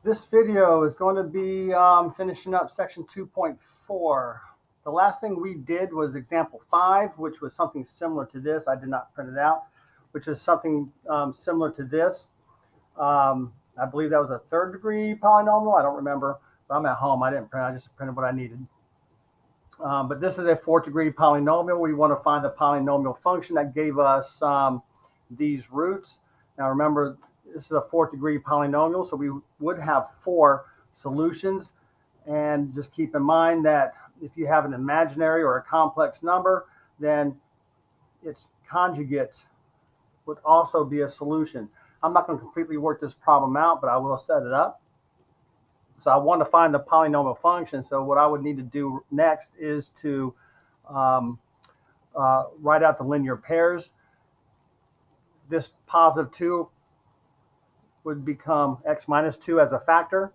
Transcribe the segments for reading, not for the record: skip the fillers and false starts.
This video is going to be finishing up section 2.4. The last thing we did was example 5, which was something similar to this. I did not print it out, which is something similar to this. I believe that was a 3rd degree polynomial. I don't remember, but I'm at home. I didn't print. I just printed what I needed. But this is a 4th degree polynomial. We want to find the polynomial function that gave us these roots. Now remember, this is a 4th degree polynomial, so we would have 4 solutions. And just keep in mind that if you have an imaginary or a complex number, then its conjugate would also be a solution. I'm not going to completely work this problem out, but I will set it up. So I want to find the polynomial function. So what I would need to do next is to write out the linear pairs. This positive 2 would become x minus 2 as a factor.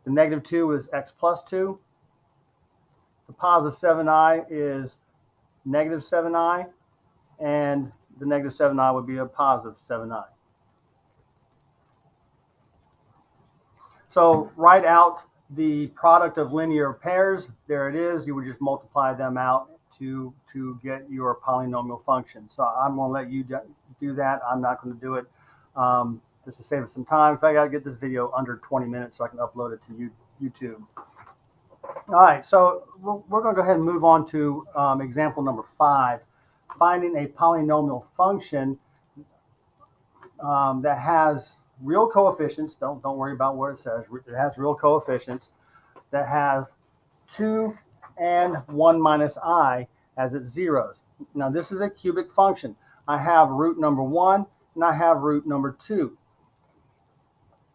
The negative 2 is x plus 2. The positive 7i is negative 7i. And the negative 7i would be a positive 7i. So write out the product of linear pairs. There it is. You would just multiply them out to get your polynomial function. So I'm going to let you do that. I'm not going to do it just to save us some time, because I got to get this video under 20 minutes so I can upload it to YouTube. All right, so we're going to go ahead and move on to example number 5, finding a polynomial function that has real coefficients. Don't worry about what it says. It has real coefficients that have 2 and 1 minus I as its zeros. Now this is a cubic function. I have root number 1 and I have root number 2.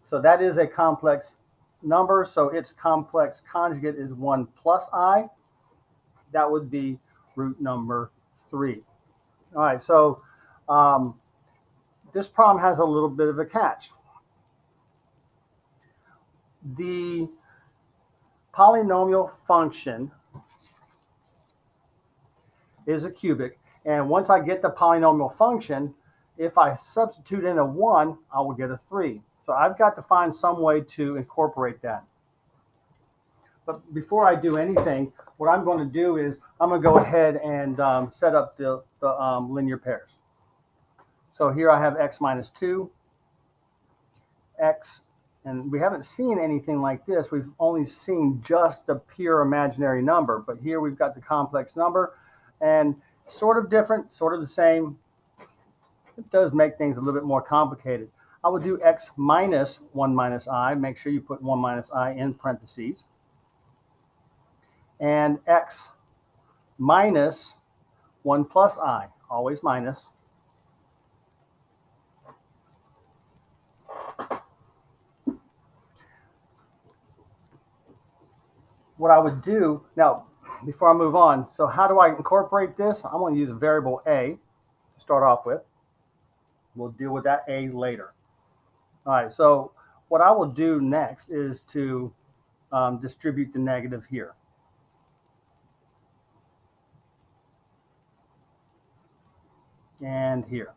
So that is a complex number. So its complex conjugate is 1 plus I. That would be root number 3. All right, so this problem has a little bit of a catch. The polynomial function is a cubic, and once I get the polynomial function, if I substitute in a 1, I will get a 3. So I've got to find some way to incorporate that. But before I do anything, what I'm going to do is I'm going to go ahead and set up the linear pairs. So here I have x minus 2, x, and we haven't seen anything like this. We've only seen just the pure imaginary number, but here we've got the complex number, and sort of different, sort of the same. It does make things a little bit more complicated. I will do x minus 1 minus I. Make sure you put 1 minus I in parentheses. And x minus 1 plus I, always minus. What I would do, now, before I move on, so how do I incorporate this? I'm going to use a variable a to start off with. We'll deal with that a later. All right, so what I will do next is to distribute the negative here. And here.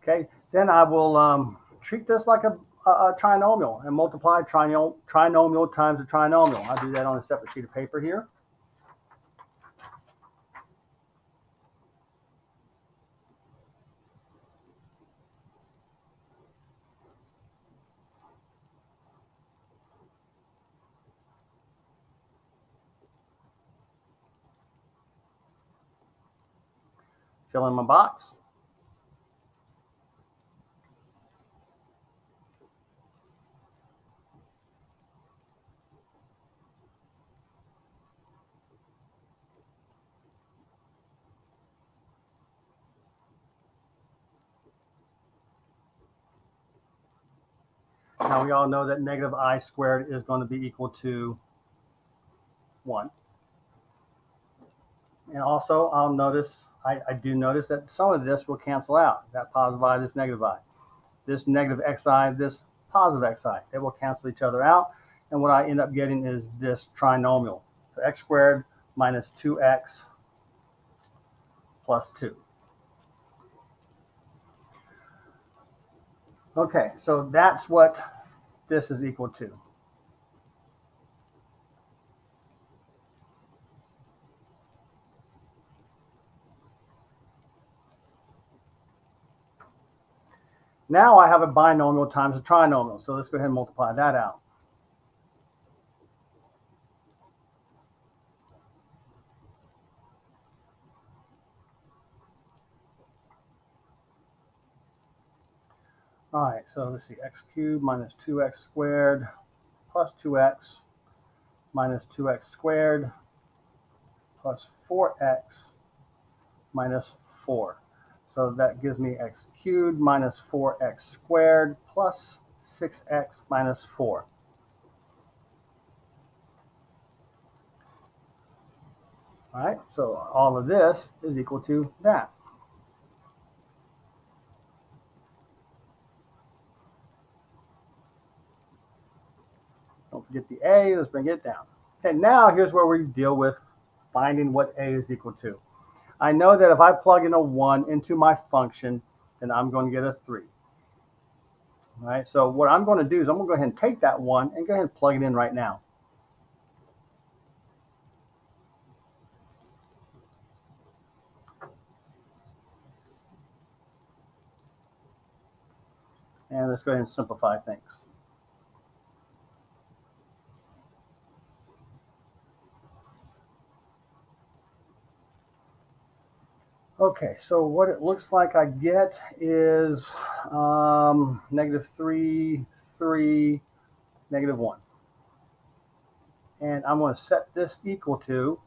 Okay, then I will treat this like a trinomial and multiply trinomial times a trinomial. I'll do that on a separate sheet of paper here. Fill in my box. Now we all know that negative I squared is going to be equal to 1. And also I'll notice, I do notice that some of this will cancel out. That positive I, this negative I. This negative xi, this positive xi. They will cancel each other out. And what I end up getting is this trinomial. So x squared minus 2x plus 2. Okay, so that's what this is equal to. Now I have a binomial times a trinomial. So let's go ahead and multiply that out. All right, so let's see, x cubed minus 2x squared plus 2x minus 2x squared plus 4x minus 4. So that gives me x cubed minus 4x squared plus 6x minus 4. All right, so all of this is equal to that. Don't forget the a, let's bring it down. Okay, now here's where we deal with finding what a is equal to. I know that if I plug in a 1 into my function, then I'm going to get a 3. All right, so what I'm going to do is I'm going to go ahead and take that 1 and go ahead and plug it in right now. And let's go ahead and simplify things. Okay, so what it looks like I get is -3, 3, -1. And I'm going to set this equal to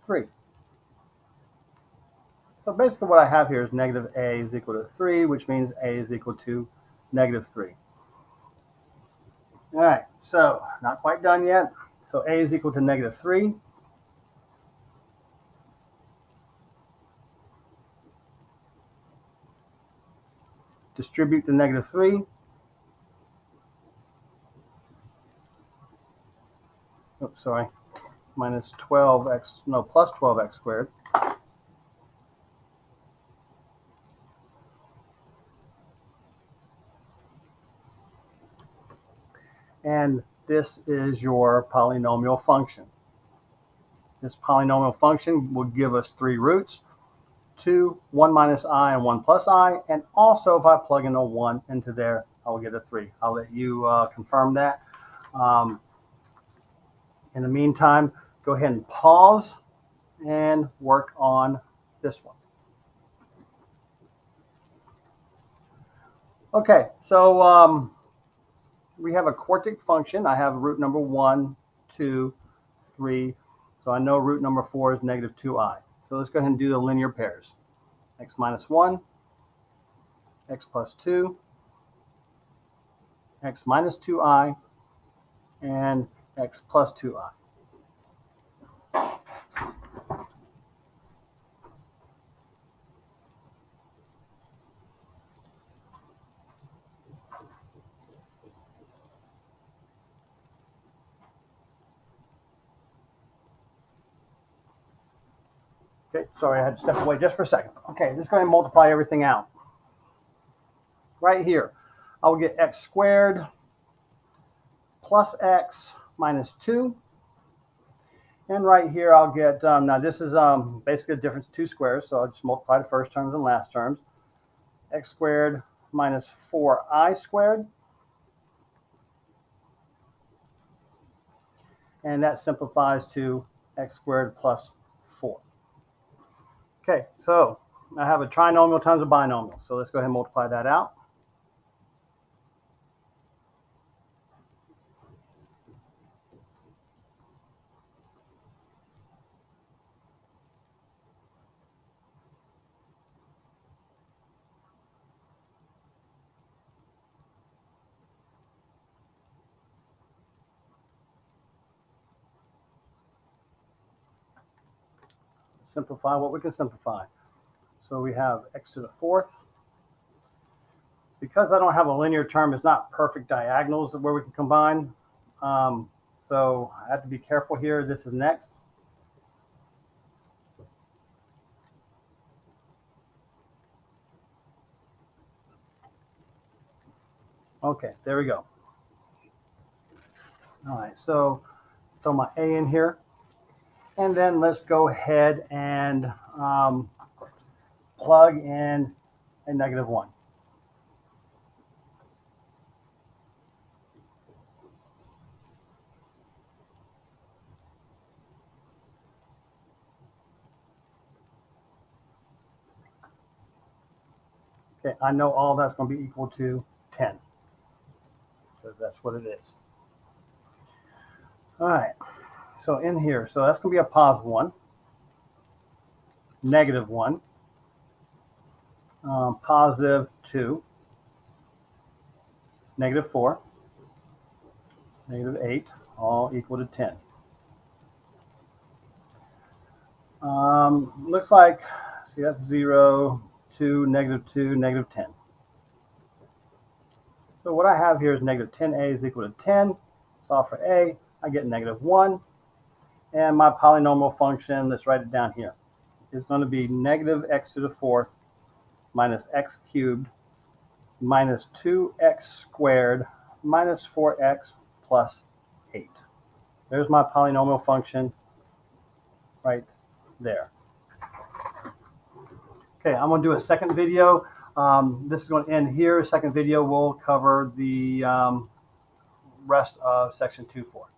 3. So basically what I have here is negative a is equal to 3, which means a is equal to -3. All right, so not quite done yet. So a is equal to -3. Distribute the -3. Oops, sorry. Minus 12x, no, plus 12x squared. And this is your polynomial function. This polynomial function will give us 3 roots, 2, 1 minus I, and 1 plus I. And also, if I plug in a 1 into there, I will get a 3. I'll let you confirm that. In the meantime, go ahead and pause and work on this one. Okay, so we have a quartic function. I have root number 1, 2, 3. So I know root number 4 is -2i. So let's go ahead and do the linear pairs. X minus 1, x plus 2, x minus 2i, and x plus 2i. Okay, sorry, I had to step away just for a second. Okay, let's go ahead and multiply everything out. Right here, I will get x squared plus x minus 2. And right here, I'll get, now this is basically a difference of 2 squares, so I'll just multiply the first terms and last terms. X squared minus 4i squared. And that simplifies to x squared plus 4. Okay, so I have a trinomial times a binomial. So let's go ahead and multiply that out. Simplify what we can simplify. So we have x to the 4th. Because I don't have a linear term, it's not perfect diagonals where we can combine. So I have to be careful here. This is next. Okay, there we go. All right, so throw my a in here. And then let's go ahead and plug in a -1. Okay, I know all that's going to be equal to 10 because that's what it is. All right, so in here, so that's going to be a +1, -1, +2, -4, -8, all equal to 10. Looks like, see, that's 0, 2, -2, -10. So what I have here is -10a is equal to 10. Solve for a, I get -1. And my polynomial function, let's write it down here, is going to be -x⁴ minus x cubed minus 2x squared minus 4x plus 8. There's my polynomial function right there. Okay, I'm going to do a second video. This is going to end here. Second video will cover the rest of section 2.4.